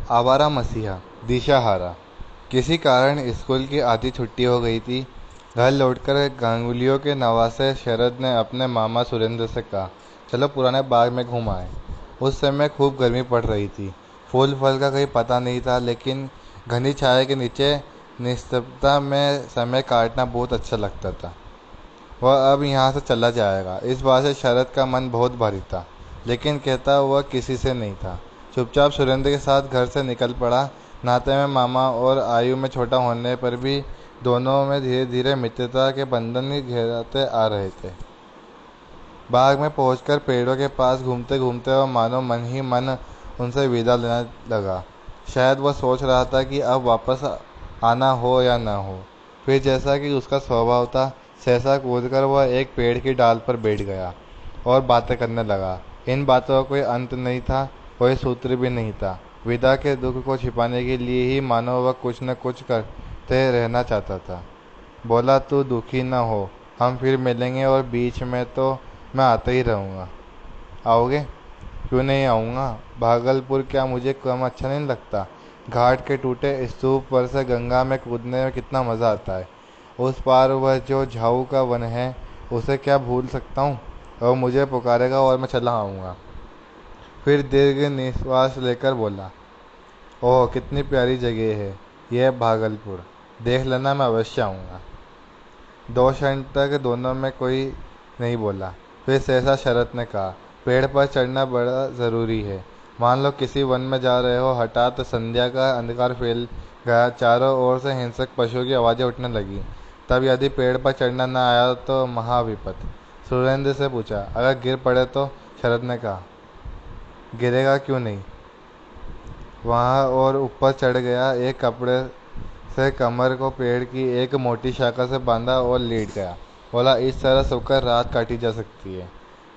आवारा मसीहा दिशाहारा। किसी कारण स्कूल की आधी छुट्टी हो गई थी। घर लौटकर गांगुलियों के नवासे शरद ने अपने मामा सुरेंद्र से कहा, चलो पुराने बाग में घूम आए। उस समय खूब गर्मी पड़ रही थी। फूल फल का कहीं पता नहीं था, लेकिन घनी छाया के नीचे निस्तब्धता में समय काटना बहुत अच्छा लगता था। वह अब यहाँ से चला जाएगा, इस बात से शरद का मन बहुत भारी था, लेकिन कहता वह किसी से नहीं था। चुपचाप सुरेंद्र के साथ घर से निकल पड़ा। नाते में मामा और आयु में छोटा होने पर भी दोनों में धीरे धीरे मित्रता के बंधन ही गहराते आ रहे थे। बाग में पहुंचकर पेड़ों के पास घूमते घूमते वह मानो मन ही मन उनसे विदा लेने लगा। शायद वह सोच रहा था कि अब वापस आना हो या न हो। फिर जैसा कि उसका स्वभाव था, सहसा कूदकर वह एक पेड़ की डाल पर बैठ गया और बातें करने लगा। इन बातों का कोई अंत नहीं था, कोई सूत्र भी नहीं था। विदा के दुख को छिपाने के लिए ही मानो वह कुछ न कुछ करते रहना चाहता था। बोला, तू दुखी न हो, हम फिर मिलेंगे और बीच में तो मैं आता ही रहूँगा। आओगे? क्यों नहीं आऊँगा। भागलपुर क्या मुझे कम अच्छा नहीं लगता? घाट के टूटे स्तूप पर से गंगा में कूदने में कितना मज़ा आता है। उस पार वह जो झाऊ का वन है, उसे क्या भूल सकता हूँ। और मुझे पुकारेगा और मैं चला आऊँगा। फिर दीर्घ निश्वास लेकर बोला, ओह कितनी प्यारी जगह है यह भागलपुर। देख लेना, मैं अवश्य आऊँगा। 2 क्षण तक दोनों में कोई नहीं बोला। फिर सहसा शरत ने कहा, पेड़ पर चढ़ना बड़ा ज़रूरी है। मान लो किसी वन में जा रहे हो, हठात संध्या का अंधकार फैल गया, चारों ओर से हिंसक पशुओं की आवाज़ें उठने लगी। तब यदि पेड़ पर चढ़ना न आया तो महाविपत। सुरेंद्र से पूछा, अगर गिर पड़े तो? शरद ने कहा, गिरेगा क्यों नहीं। वहाँ और ऊपर चढ़ गया। एक कपड़े से कमर को पेड़ की एक मोटी शाखा से बांधा और लेट गया। बोला, इस तरह सोकर रात काटी जा सकती है।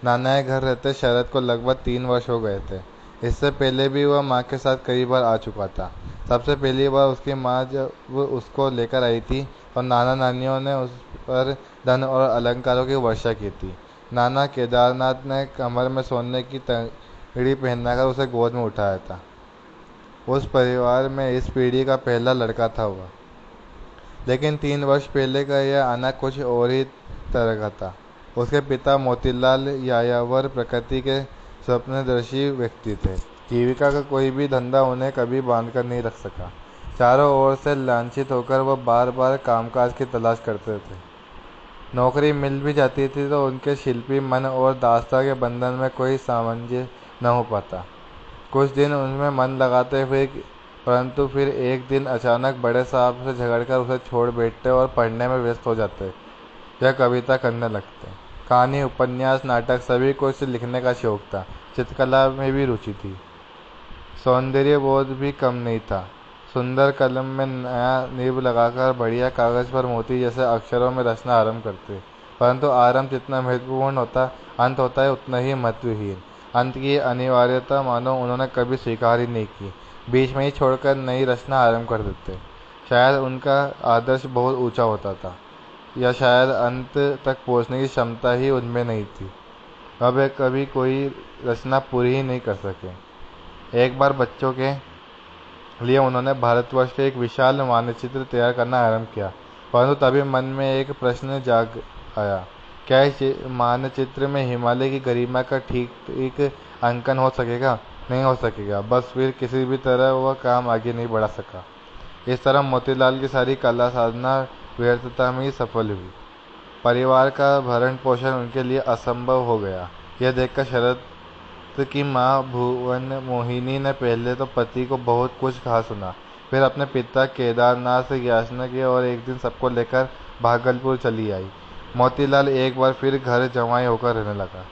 नाना के घर रहते शरद को लगभग 3 वर्ष हो गए थे। इससे पहले भी वह माँ के साथ कई बार आ चुका था। सबसे पहली बार उसकी माँ जब उसको लेकर आई थी और नाना नानियों ने उस पर धन और अलंकारों की वर्षा की थी। नाना केदारनाथ ने कमर में सोने की तंगड़ी पहनाकर उसे गोद में उठाया था। उस परिवार में इस पीढ़ी का पहला लड़का था वह। लेकिन 3 वर्ष पहले का यह आना कुछ और ही तरह का था। उसके पिता मोतीलाल यायावर प्रकृति के स्वप्नदर्शी व्यक्ति थे। जीविका का कोई भी धंधा उन्हें कभी बांध कर नहीं रख सका। चारों ओर से लांछित होकर वह बार बार कामकाज की तलाश करते थे। नौकरी मिल भी जाती थी तो उनके शिल्पी मन और दास्ता के बंधन में कोई सामंजस्य न हो पाता। कुछ दिन उनमें मन लगाते हुए, परंतु फिर एक दिन अचानक बड़े साहब से झगड़कर उसे छोड़ बैठते और पढ़ने में व्यस्त हो जाते या कविता करने लगते। कहानी, उपन्यास, नाटक सभी को इसे लिखने का शौक था। चित्रकला में भी रुचि थी। सौंदर्य बोध भी कम नहीं था। सुंदर कलम में नया निब लगाकर बढ़िया कागज पर मोती जैसे अक्षरों में रचना आरंभ करते। परंतु आरंभ जितना महत्वपूर्ण होता, अंत होता है उतना ही महत्वहीन। अंत की अनिवार्यता मानो उन्होंने कभी स्वीकार ही नहीं की। बीच में ही छोड़कर नई रचना आरंभ कर देते। शायद उनका आदर्श बहुत ऊंचा होता था, या शायद अंत तक पहुंचने की क्षमता ही उनमें नहीं थी। अब कभी कोई रचना पूरी ही नहीं कर सके। एक बार बच्चों के लिए उन्होंने भारतवर्ष का एक विशाल मानचित्र तैयार करना आरंभ किया। परंतु तभी मन में एक प्रश्न जाग आया, क्या इस मानचित्र में हिमालय की गरिमा का ठीक ठीक अंकन हो सकेगा? नहीं हो सकेगा। बस फिर किसी भी तरह वह काम आगे नहीं बढ़ा सका। इस तरह मोतीलाल की सारी कला साधना व्यर्थता में ही सफल हुई। परिवार का भरण पोषण उनके लिए असंभव हो गया। यह देखकर शरद की माँ भुवन मोहिनी ने पहले तो पति को बहुत कुछ कहा सुना, फिर अपने पिता केदारनाथ से याचना की और एक दिन सबको लेकर भागलपुर चली आई। मोतीलाल एक बार फिर घर जमाई होकर रहने लगा।